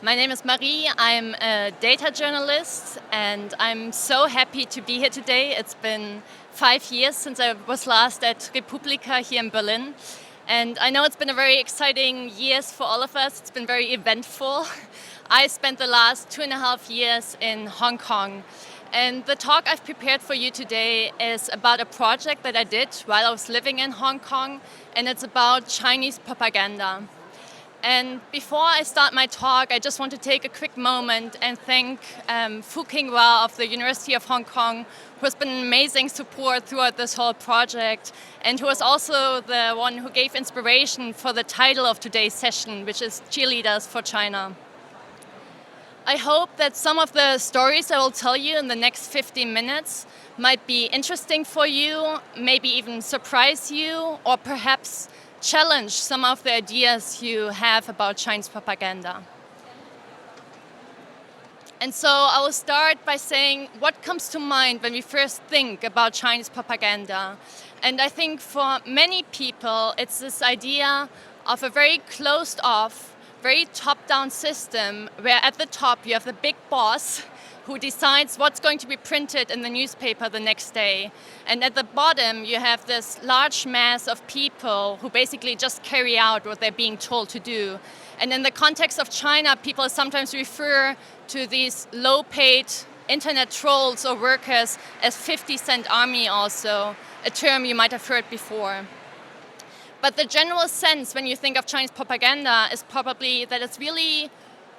My name is Marie. I'm a data journalist and I'm so happy to be here today. It's been 5 years since I was last at Republica here in Berlin. And I know it's been a very exciting years for all of us. It's been very eventful. I spent the last 2.5 years in Hong Kong. And the talk I've prepared for you today is about a project that I did while I was living in Hong Kong, and it's about Chinese propaganda. And before I start my talk, I just want to take a quick moment and thank Fu Qinghua of the University of Hong Kong, who has been an amazing support throughout this whole project, and who was also the one who gave inspiration for the title of today's session, which is Cheerleaders for China. I hope that some of the stories I will tell you in the next 15 minutes might be interesting for you, maybe even surprise you, or perhaps challenge some of the ideas you have about Chinese propaganda. And so I will start by saying what comes to mind when we first think about Chinese propaganda. And I think for many people, it's this idea of a very closed off, very top-down system where at the top you have the big boss who decides what's going to be printed in the newspaper the next day. And at the bottom you have this large mass of people who basically just carry out what they're being told to do. And in the context of China, people sometimes refer to these low-paid internet trolls or workers as 50-cent army also, a term you might have heard before. But the general sense when you think of Chinese propaganda is probably that it's really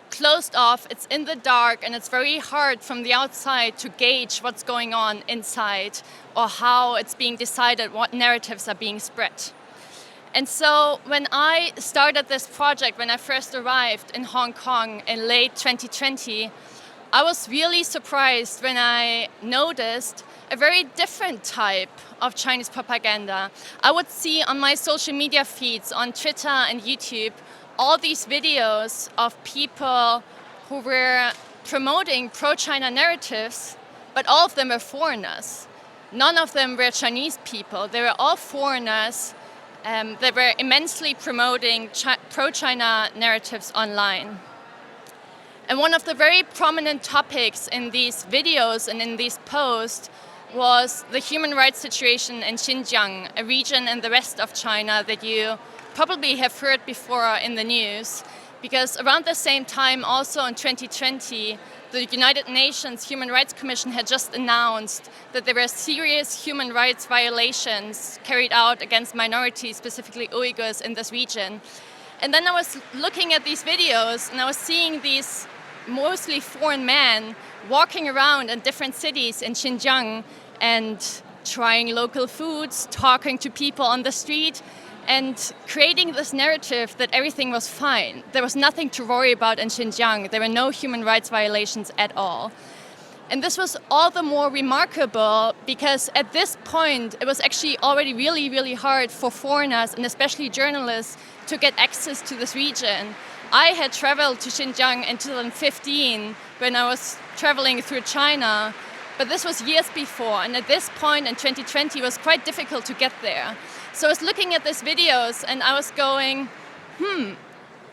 closed off, it's in the dark, and it's very hard from the outside to gauge what's going on inside or how it's being decided, what narratives are being spread. And so when I started this project, when I first arrived in Hong Kong in late 2020, I was really surprised when I noticed a very different type of Chinese propaganda. I would see on my social media feeds on Twitter and YouTube all these videos of people who were promoting pro-China narratives, but all of them were foreigners. None of them were Chinese people. They were all foreigners that were immensely promoting pro-China narratives online. And one of the very prominent topics in these videos and in these posts was the human rights situation in Xinjiang, a region in the west of China that you probably have heard before in the news, because around the same time, also in 2020, the United Nations Human Rights Commission had just announced that there were serious human rights violations carried out against minorities, specifically Uyghurs, in this region. And then I was looking at these videos and I was seeing these mostly foreign men walking around in different cities in Xinjiang and trying local foods, talking to people on the street, and creating this narrative that everything was fine. There was nothing to worry about in Xinjiang. There were no human rights violations at all. And this was all the more remarkable because at this point, it was actually already really, really hard for foreigners and especially journalists to get access to this region. I had traveled to Xinjiang in 2015 when I was traveling through China, but this was years before. And at this point in 2020, it was quite difficult to get there. So I was looking at these videos and I was going,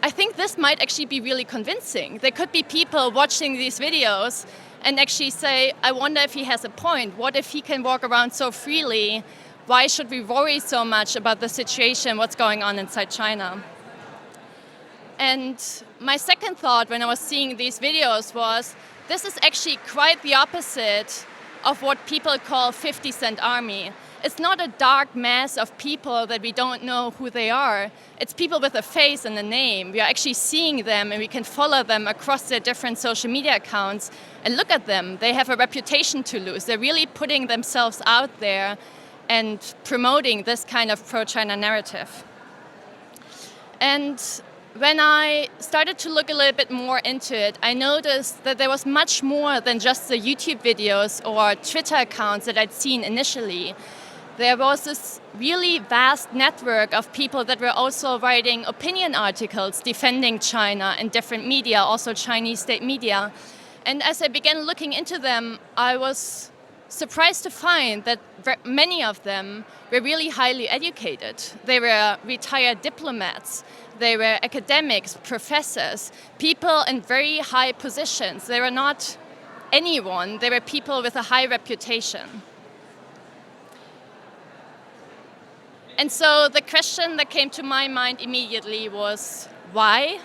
I think this might actually be really convincing. There could be people watching these videos and actually say, I wonder if he has a point. What if he can walk around so freely? Why should we worry so much about the situation, what's going on inside China? And my second thought when I was seeing these videos was, this is actually quite the opposite of what people call 50-cent army. It's not a dark mass of people that we don't know who they are. It's people with a face and a name. We are actually seeing them and we can follow them across their different social media accounts and look at them. They have a reputation to lose. They're really putting themselves out there and promoting this kind of pro-China narrative. And when I started to look a little bit more into it, I noticed that there was much more than just the YouTube videos or Twitter accounts that I'd seen initially. There was this really vast network of people that were also writing opinion articles defending China in different media, also Chinese state media. And as I began looking into them, I was surprised to find that many of them were really highly educated. They were retired diplomats, they were academics, professors, people in very high positions. They were not anyone, they were people with a high reputation. And so the question that came to my mind immediately was, why?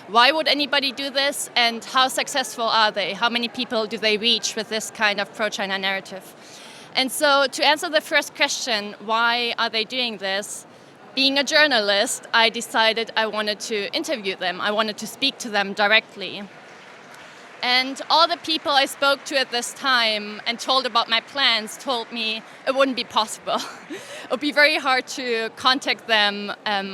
Why would anybody do this, and how successful are they? How many people do they reach with this kind of pro-China narrative? And so to answer the first question, why are they doing this? Being a journalist, I decided I wanted to interview them. I wanted to speak to them directly. And all the people I spoke to at this time and told about my plans told me it wouldn't be possible. It would be very hard to contact them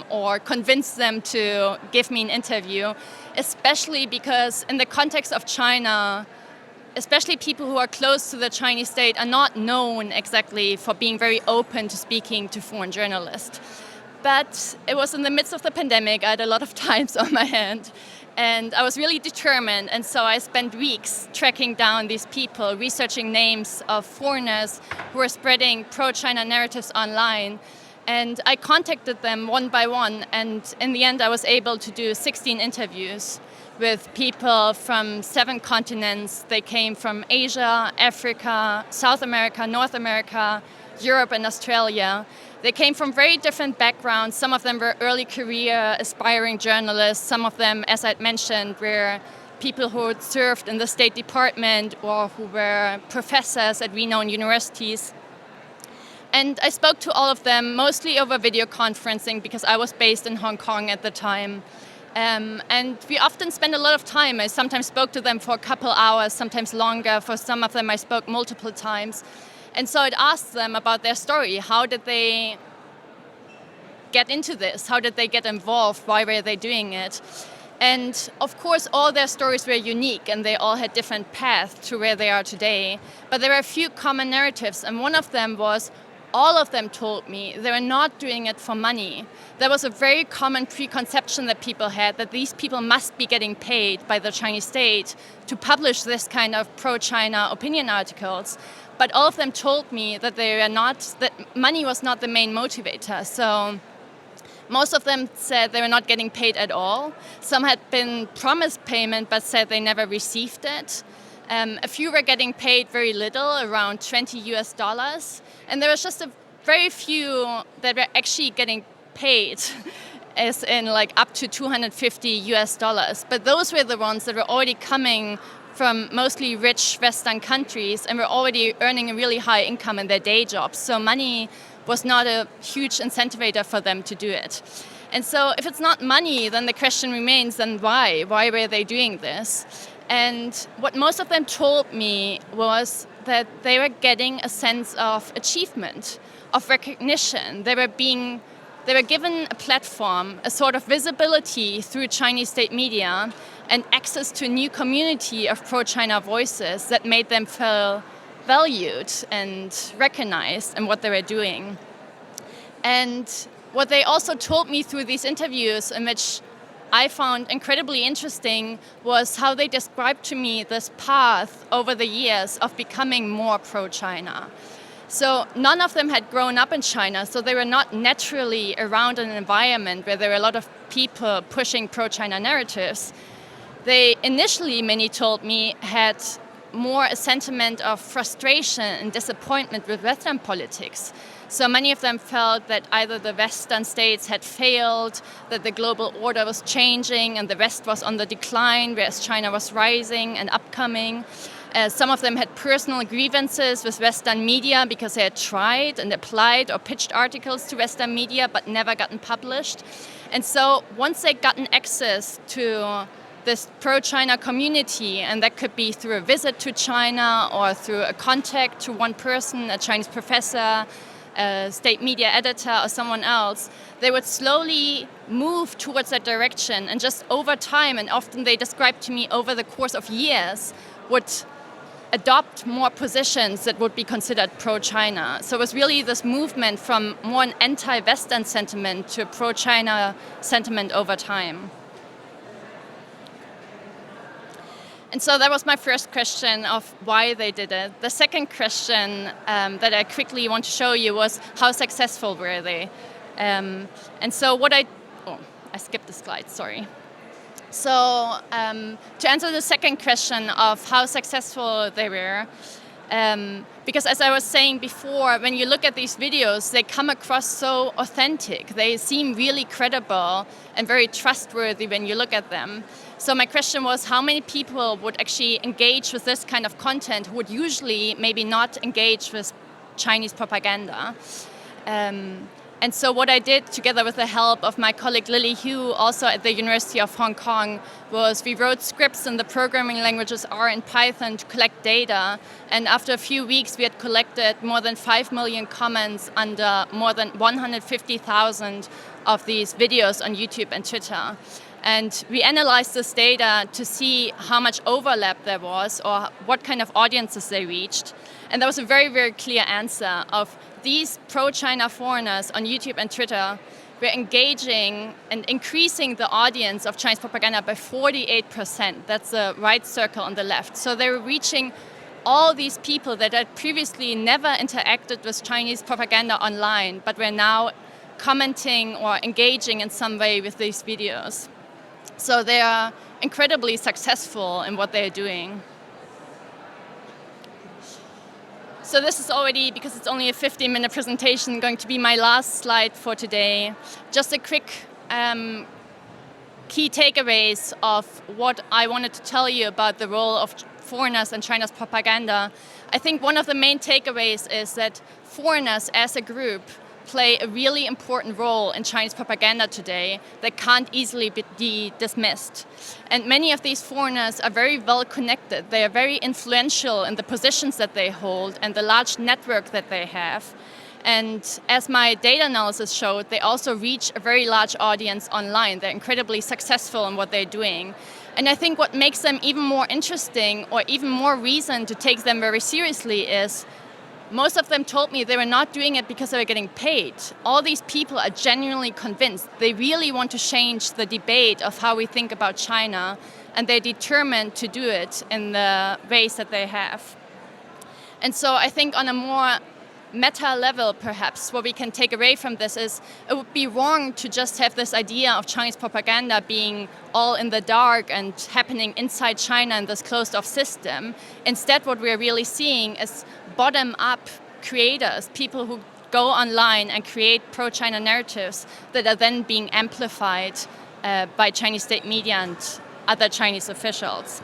or convince them to give me an interview, especially because in the context of China, especially people who are close to the Chinese state are not known exactly for being very open to speaking to foreign journalists. But it was in the midst of the pandemic. I had a lot of time on my hand. And I was really determined, and so I spent weeks tracking down these people, researching names of foreigners who were spreading pro-China narratives online. And I contacted them one by one, and in the end I was able to do 16 interviews with people from 7 continents. They came from Asia, Africa, South America, North America, Europe and Australia. They came from very different backgrounds. Some of them were early career aspiring journalists. Some of them, as I'd mentioned, were people who had served in the State Department or who were professors at renowned universities. And I spoke to all of them mostly over video conferencing because I was based in Hong Kong at the time. And we often spent a lot of time. I sometimes spoke to them for a couple hours, sometimes longer. For some of them I spoke multiple times. And so I'd asked them about their story. How did they get into this? How did they get involved? Why were they doing it? And of course, all their stories were unique and they all had different paths to where they are today. But there were a few common narratives, and one of them was all of them told me they were not doing it for money. There was a very common preconception that people had that these people must be getting paid by the Chinese state to publish this kind of pro-China opinion articles. But all of them told me that that money was not the main motivator. So most of them said they were not getting paid at all. Some had been promised payment but said they never received it. A few were getting paid very little, around $20. And there was just a very few that were actually getting paid, as in like up to $250. But those were the ones that were already coming from mostly rich Western countries and were already earning a really high income in their day jobs. So money was not a huge incentivator for them to do it. And so if it's not money, then the question remains, then why? Why were they doing this? And what most of them told me was that they were getting a sense of achievement, of recognition. They were given a platform, a sort of visibility through Chinese state media, and access to a new community of pro-China voices that made them feel valued and recognized in what they were doing. And what they also told me through these interviews, in which I found incredibly interesting, was how they described to me this path over the years of becoming more pro-China. So none of them had grown up in China, so they were not naturally around an environment where there were a lot of people pushing pro-China narratives. They initially, many told me, had more a sentiment of frustration and disappointment with Western politics. So many of them felt that either the Western states had failed, that the global order was changing and the West was on the decline, whereas China was rising and upcoming. Some of them had personal grievances with Western media because they had tried and applied or pitched articles to Western media but never gotten published. And so once they gotten access to this pro-China community, and that could be through a visit to China or through a contact to one person, a Chinese professor, a state media editor or someone else, they would slowly move towards that direction, and just over time, and often they described to me over the course of years, would adopt more positions that would be considered pro-China. So it was really this movement from more an anti-Western sentiment to a pro-China sentiment over time. And so that was my first question of why they did it. The second question that I quickly want to show you was how successful were they? And so I skipped the slide, sorry. So to answer the second question of how successful they were, because as I was saying before, when you look at these videos, they come across so authentic. They seem really credible and very trustworthy when you look at them. So my question was, how many people would actually engage with this kind of content who would usually maybe not engage with Chinese propaganda? And so what I did, together with the help of my colleague Lily Hu, also at the University of Hong Kong, was we wrote scripts in the programming languages R and Python to collect data. And after a few weeks, we had collected more than 5 million comments under more than 150,000 of these videos on YouTube and Twitter. And we analyzed this data to see how much overlap there was or what kind of audiences they reached. And there was a very, very clear answer of these pro-China foreigners on YouTube and Twitter were engaging and increasing the audience of Chinese propaganda by 48%. That's the right circle on the left. So they were reaching all these people that had previously never interacted with Chinese propaganda online, but were now commenting or engaging in some way with these videos. So they are incredibly successful in what they're doing. So this is already, because it's only a 15-minute presentation, going to be my last slide for today. Just a quick key takeaways of what I wanted to tell you about the role of foreigners and China's propaganda. I think one of the main takeaways is that foreigners as a group play a really important role in Chinese propaganda today that can't easily be dismissed. And many of these foreigners are very well connected. They are very influential in the positions that they hold and the large network that they have. And as my data analysis showed, they also reach a very large audience online. They're incredibly successful in what they're doing. And I think what makes them even more interesting or even more reason to take them very seriously is most of them told me they were not doing it because they were getting paid. All these people are genuinely convinced. They really want to change the debate of how we think about China, and they're determined to do it in the ways that they have. And so I think on a more meta level, perhaps, what we can take away from this is it would be wrong to just have this idea of Chinese propaganda being all in the dark and happening inside China in this closed-off system. Instead, what we're really seeing is bottom-up creators, people who go online and create pro-China narratives that are then being amplified by Chinese state media and other Chinese officials.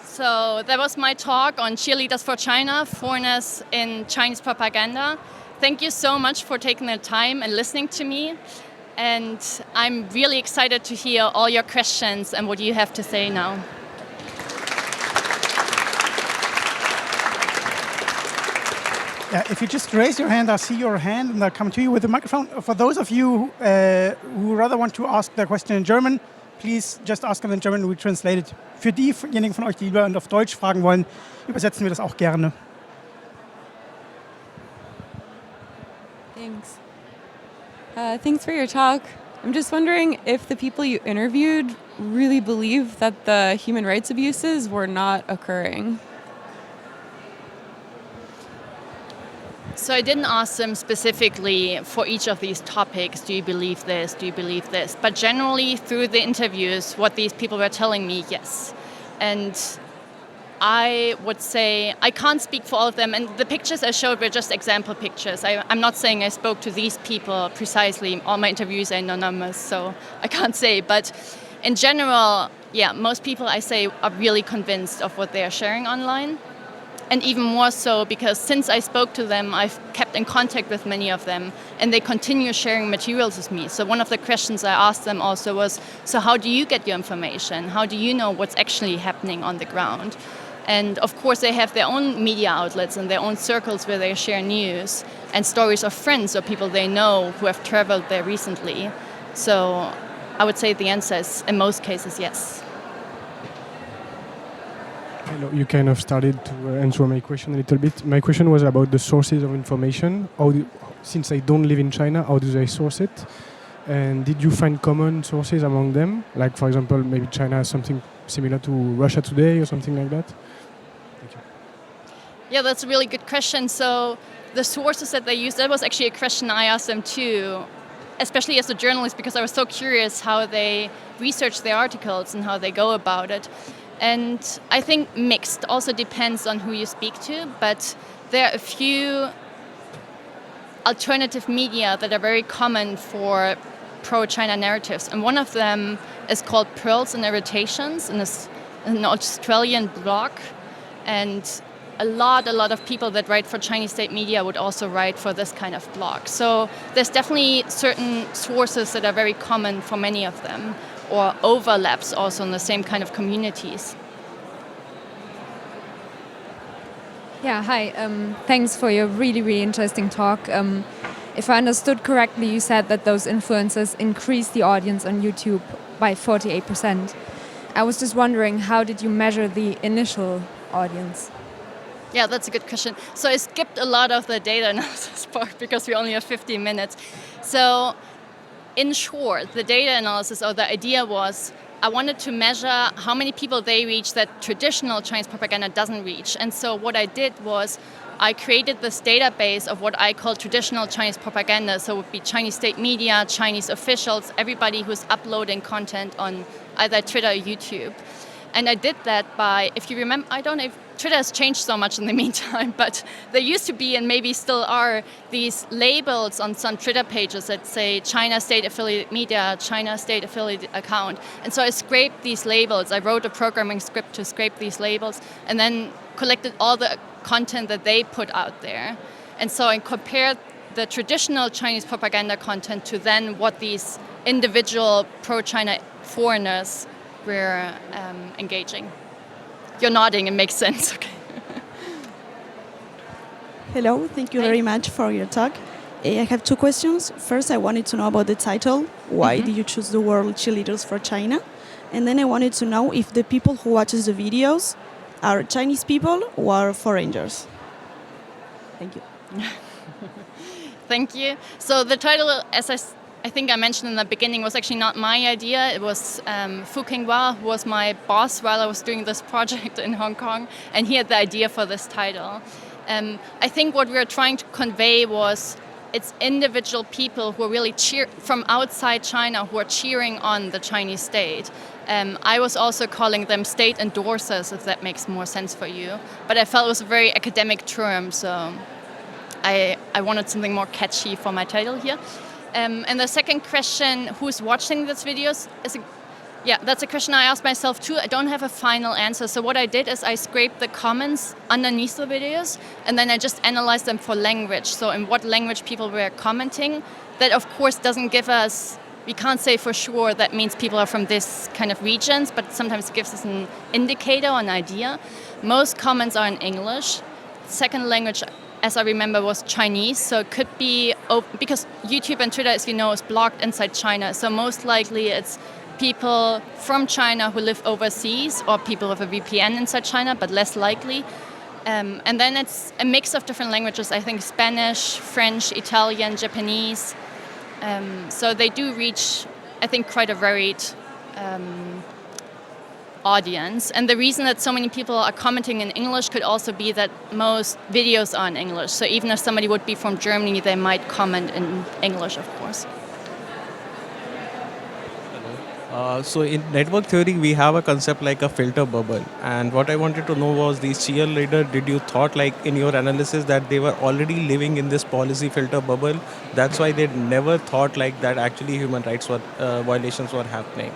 So that was my talk on Cheerleaders for China, foreigners in Chinese propaganda. Thank you so much for taking the time and listening to me. And I'm really excited to hear all your questions and what you have to say now. Yeah, if you just raise your hand, I'll see your hand and I'll come to you with the microphone. For those of you who rather want to ask their question in German, please just ask them in German, we translate it. Für diejenigen von euch, die lieber auf Deutsch fragen wollen, übersetzen wir das auch gerne. Thanks. Thanks for your talk. I'm just wondering if the people you interviewed really believe that the human rights abuses were not occurring. So I didn't ask them specifically for each of these topics, do you believe this, do you believe this? But generally through the interviews, what these people were telling me, yes. And I would say, I can't speak for all of them, and the pictures I showed were just example pictures. I'm not saying I spoke to these people precisely. All my interviews are anonymous, so I can't say. But in general, yeah, most people I say are really convinced of what they are sharing online. And even more so because since I spoke to them, I've kept in contact with many of them and they continue sharing materials with me. So one of the questions I asked them also was, so how do you get your information? How do you know what's actually happening on the ground? And of course they have their own media outlets and their own circles where they share news and stories of friends or people they know who have traveled there recently. So I would say the answer is, in most cases, yes. Hello, you kind of started to answer my question a little bit. My question was about the sources of information. Since I don't live in China, how do they source it? And did you find common sources among them? Like, for example, maybe China has something similar to Russia Today or something like that? Thank you. Yeah, that's a really good question. So the sources that they used, that was actually a question I asked them too, especially as a journalist, because I was so curious how they research their articles and how they go about it. And I think mixed also depends on who you speak to, but there are a few alternative media that are very common for pro-China narratives. And one of them is called Pearls and Irritations, and it's an Australian blog. And a lot of people that write for Chinese state media would also write for this kind of blog. So there's definitely certain sources that are very common for many of them, or overlaps also in the same kind of communities. Yeah, hi. Thanks for your really interesting talk. If I understood correctly, you said that those influencers increased the audience on YouTube by 48%. I was just wondering, how did you measure the initial audience? Yeah, that's a good question. So I skipped a lot of the data analysis part because we only have 15 minutes. So in short, the data analysis, or the idea was, I wanted to measure how many people they reach that traditional Chinese propaganda doesn't reach. And so what I did was I created this database of what I call traditional Chinese propaganda. So it would be Chinese state media, Chinese officials, everybody who's uploading content on either Twitter or YouTube. And I did that by, if you remember, I don't know if Twitter has changed so much in the meantime, but there used to be, and maybe still are, these labels on some Twitter pages that say China State Affiliate Media, China State Affiliate Account. And so I scraped these labels. I wrote a programming script to scrape these labels and then collected all the content that they put out there. And so I compared the traditional Chinese propaganda content to then what these individual pro-China foreigners were engaging. You're nodding, it makes sense. Okay. Hello, thank you very much for your talk. I have two questions. First, I wanted to know about the title. Why did you choose the word Cheerleaders for China? And then I wanted to know if the people who watches the videos are Chinese people or foreigners. Thank you. Thank you. So the title, as I think I mentioned in the beginning, was actually not my idea. It was Fu Qinghua, who was my boss while I was doing this project in Hong Kong, and he had the idea for this title. I think what we were trying to convey was it's individual people who are really from outside China who are cheering on the Chinese state. I was also calling them state endorsers, if that makes more sense for you. But I felt it was a very academic term, so I wanted something more catchy for my title here. And the second question, who's watching these videos, that's a question I asked myself too. I don't have a final answer. So what I did is I scraped the comments underneath the videos, and then I just analyzed them for language. So in what language people were commenting. That of course doesn't give us, we can't say for sure that means people are from this kind of regions, but sometimes it gives us an indicator or an idea. Most comments are in English. Second language, as I remember, was Chinese. So it could be, because YouTube and Twitter, as you know, is blocked inside China. So most likely it's people from China who live overseas, or people with a VPN inside China, but less likely. And then it's a mix of different languages, I think Spanish, French, Italian, Japanese. So they do reach, I think, quite a varied audience. And the reason that so many people are commenting in English could also be that most videos are in English. So even if somebody would be from Germany, they might comment in English, of course. So in network theory, we have a concept like a filter bubble. And what I wanted to know was, these cheerleaders, did you thought like in your analysis that they were already living in this policy filter bubble? That's why they never thought like that actually human rights violations were happening.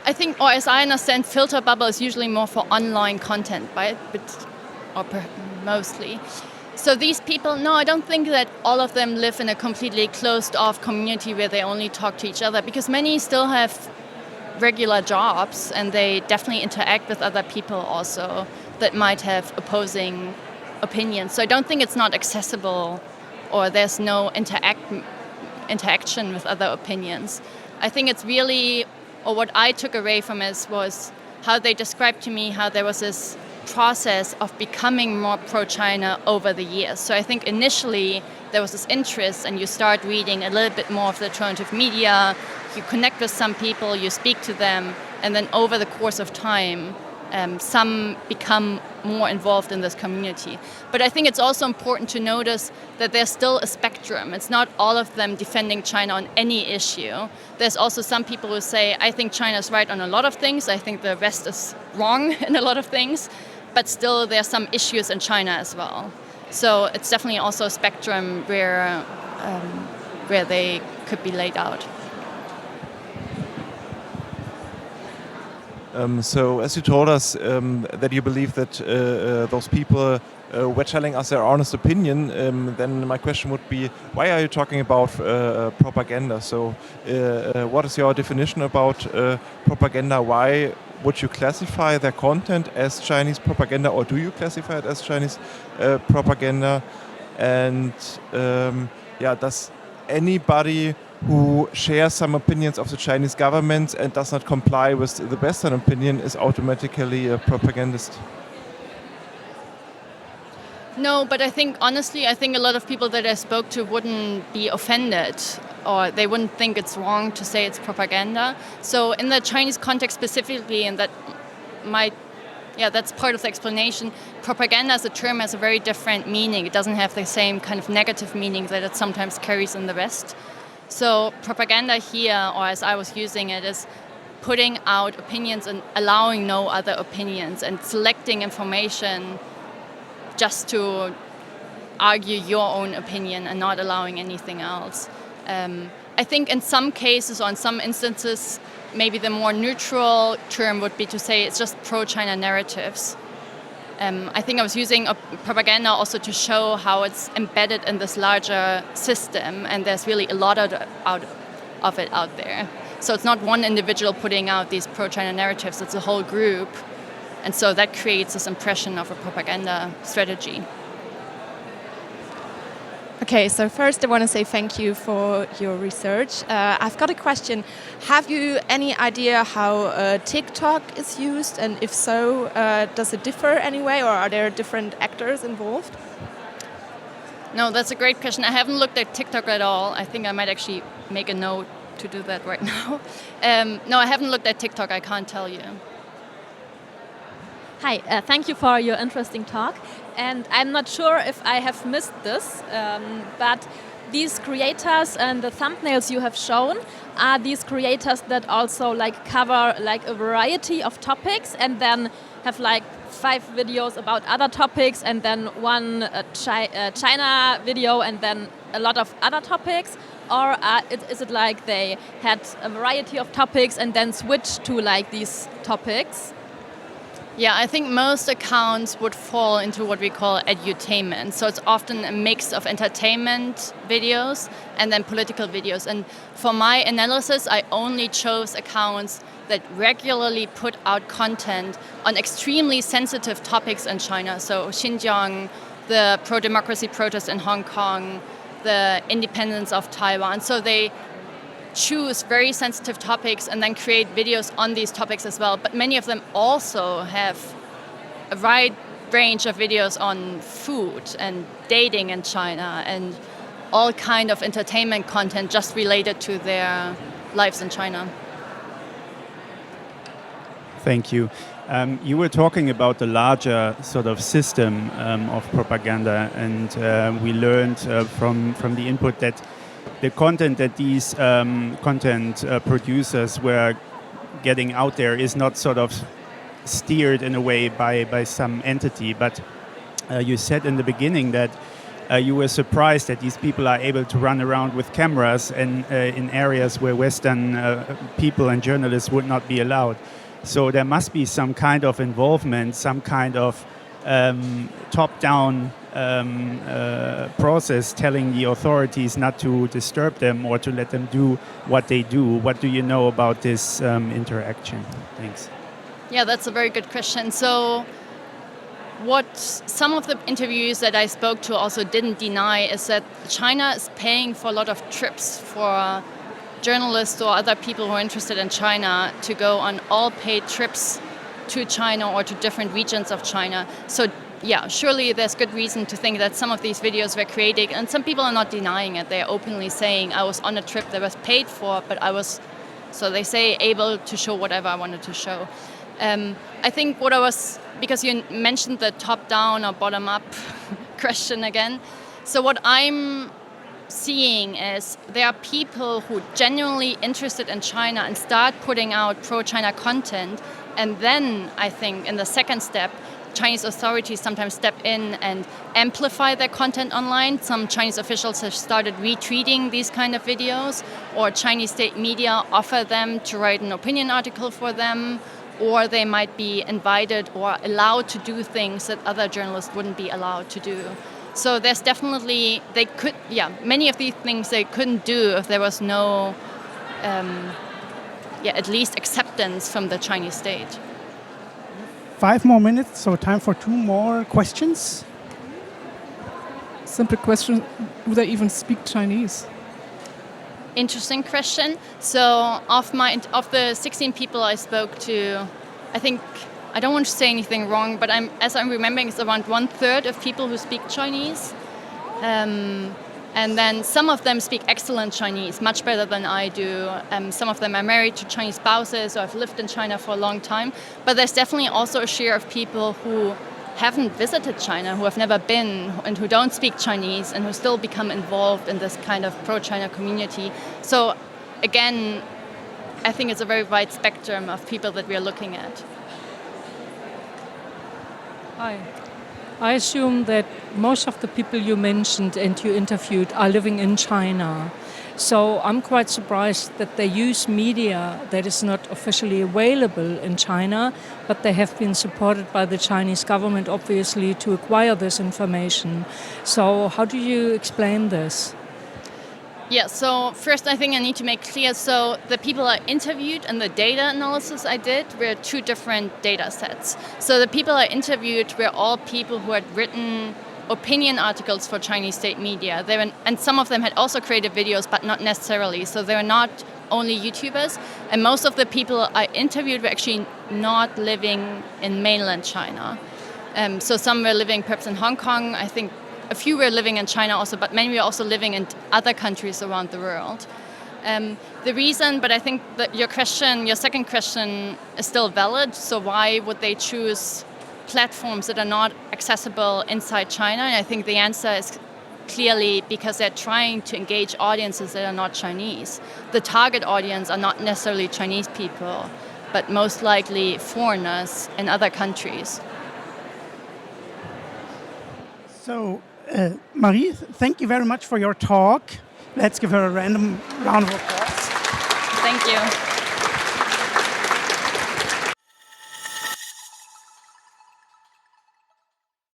I think, or as I understand, filter bubble is usually more for online content, right? Mostly. So these people, no, I don't think that all of them live in a completely closed-off community where they only talk to each other, because many still have regular jobs and they definitely interact with other people also that might have opposing opinions. So I don't think it's not accessible or there's no interaction with other opinions. I think it's really, or what I took away from it was how they described to me how there was this process of becoming more pro-China over the years. So I think initially there was this interest, and you start reading a little bit more of the alternative media, you connect with some people, you speak to them, and then over the course of time, some become more involved in this community. But I think it's also important to notice that there's still a spectrum. It's not all of them defending China on any issue. There's also some people who say, I think China's right on a lot of things, I think the West is wrong in a lot of things, but still there's some issues in China as well. So it's definitely also a spectrum where they could be laid out. So as you told us that you believe that those people were telling us their honest opinion, then my question would be, why are you talking about propaganda? So what is your definition about propaganda? Why would you classify their content as Chinese propaganda, or do you classify it as Chinese propaganda? And does anybody who shares some opinions of the Chinese government and does not comply with the Western opinion is automatically a propagandist? No, but I think, honestly, I think a lot of people that I spoke to wouldn't be offended, or they wouldn't think it's wrong to say it's propaganda. So in the Chinese context specifically, and that's part of the explanation, propaganda as a term has a very different meaning. It doesn't have the same kind of negative meaning that it sometimes carries in the West. So propaganda here, or as I was using it, is putting out opinions and allowing no other opinions, and selecting information just to argue your own opinion and not allowing anything else. I think in some cases, or in some instances, maybe the more neutral term would be to say it's just pro-China narratives. I think I was using propaganda also to show how it's embedded in this larger system, and there's really a lot of it out there. So it's not one individual putting out these pro-China narratives, it's a whole group. And so that creates this impression of a propaganda strategy. Okay, so first I want to say thank you for your research. I've got a question. Have you any idea how TikTok is used? And if so, does it differ anyway, or are there different actors involved? No, that's a great question. I haven't looked at TikTok at all. I think I might actually make a note to do that right now. No, I haven't looked at TikTok, I can't tell you. Hi, thank you for your interesting talk. And I'm not sure if I have missed this, but these creators and the thumbnails you have shown are these creators that also cover a variety of topics, and then have 5 videos about other topics, and then one China video, and then a lot of other topics? Or is it they had a variety of topics and then switched to these topics? Yeah, I think most accounts would fall into what we call edutainment. So it's often a mix of entertainment videos and then political videos. And for my analysis, I only chose accounts that regularly put out content on extremely sensitive topics in China. So Xinjiang, the pro-democracy protest in Hong Kong, the independence of Taiwan. So they choose very sensitive topics and then create videos on these topics as well. But many of them also have a wide range of videos on food and dating in China and all kind of entertainment content just related to their lives in China. Thank you. You were talking about the larger sort of system of propaganda, and we learned from the input that the content that these content producers were getting out there is not sort of steered in a way by some entity, but you said in the beginning that you were surprised that these people are able to run around with cameras and in areas where Western people and journalists would not be allowed. So there must be some kind of involvement, some kind of top-down process telling the authorities not to disturb them or to let them do what they do. What do you know about this interaction? Thanks. Yeah, that's a very good question. So what some of the interviews that I spoke to also didn't deny is that China is paying for a lot of trips for journalists or other people who are interested in China to go on all paid trips to China or to different regions of China. So yeah, surely there's good reason to think that some of these videos were created, and some people are not denying it. They're openly saying, I was on a trip that was paid for, but I was, so they say, able to show whatever I wanted to show. I think because you mentioned the top-down or bottom-up question again. So what I'm seeing is there are people who are genuinely interested in China and start putting out pro-China content, and then I think in the second step, Chinese authorities sometimes step in and amplify their content online. Some Chinese officials have started retweeting these kind of videos, or Chinese state media offer them to write an opinion article for them, or they might be invited or allowed to do things that other journalists wouldn't be allowed to do. So there's definitely, many of these things they couldn't do if there was no, at least acceptance from the Chinese state. 5 more minutes, so time for 2 more questions. Simple question, do they even speak Chinese? Interesting question. So of the 16 people I spoke to, I think, I don't want to say anything wrong, but as I'm remembering, it's around 1/3 of people who speak Chinese. And then some of them speak excellent Chinese, much better than I do. Some of them are married to Chinese spouses or have lived in China for a long time. But there's definitely also a share of people who haven't visited China, who have never been, and who don't speak Chinese, and who still become involved in this kind of pro-China community. So again, I think it's a very wide spectrum of people that we are looking at. Hi. I assume that most of the people you mentioned and you interviewed are living in China. So I'm quite surprised that they use media that is not officially available in China, but they have been supported by the Chinese government, obviously, to acquire this information. So how do you explain this? Yeah, so first I think I need to make clear, so the people I interviewed and the data analysis I did were 2 different data sets. So the people I interviewed were all people who had written opinion articles for Chinese state media. And some of them had also created videos, but not necessarily. So they were not only YouTubers. And most of the people I interviewed were actually not living in mainland China. So some were living perhaps in Hong Kong. I think a few were living in China also, but many were also living in other countries around the world. The reason, but I think that your second question is still valid. So why would they choose platforms that are not accessible inside China? And I think the answer is clearly because they're trying to engage audiences that are not Chinese. The target audience are not necessarily Chinese people, but most likely foreigners in other countries. So, Marie, thank you very much for your talk. Let's give her a random round of applause. Thank you.